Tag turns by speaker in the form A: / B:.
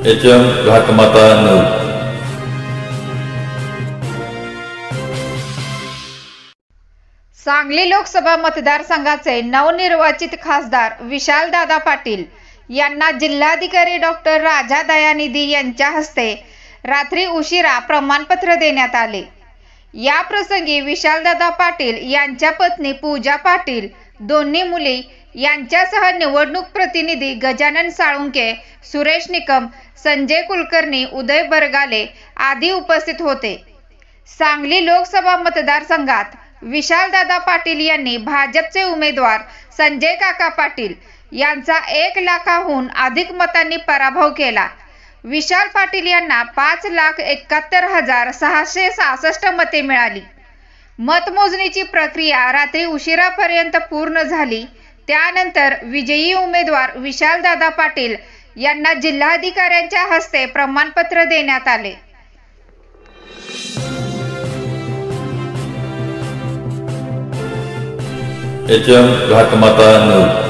A: HM घाटमाता news.
B: Sangli Lok Sabha मतदारसंघाचे नवनिर्वाचित खासदार विशालदादा पाटील यांना जिल्हाधिकारी डॉक्टर राजा दयानिधी यांच्या हस्ते रात्री उशिरा प्रमाणपत्र देण्यात आले। या प्रसंगी विशालदादा पाटील यांच्या पत्नी पूजा पाटील, दोन्ही मुली यांच्यासह निवडणूक प्रतिनिधी गजानन साळुंके, सुरेश निकम, संजय कुलकर्णी, उदय बरगाले आदी उपस्थित होते। सांगली लोकसभा मतदारसंघात विशालदादा पाटील यांनी भाजपचे उमेदवार संजय काका पाटील यांचा 1 लाखाहून अधिक मतांनी पराभव केला। विशाल पाटील यांना 5,71,666 मते मिळाली। मतमोजणीची प्रक्रिया रात्री उशिरापर्यंत पूर्ण झाली। त्यानंतर विजयी उमेदवार विशालदादा पाटील यांना जिल्हाधिकाऱ्यांच्या हस्ते प्रमाणपत्र देण्यात आले।
A: HM घाटमाता news.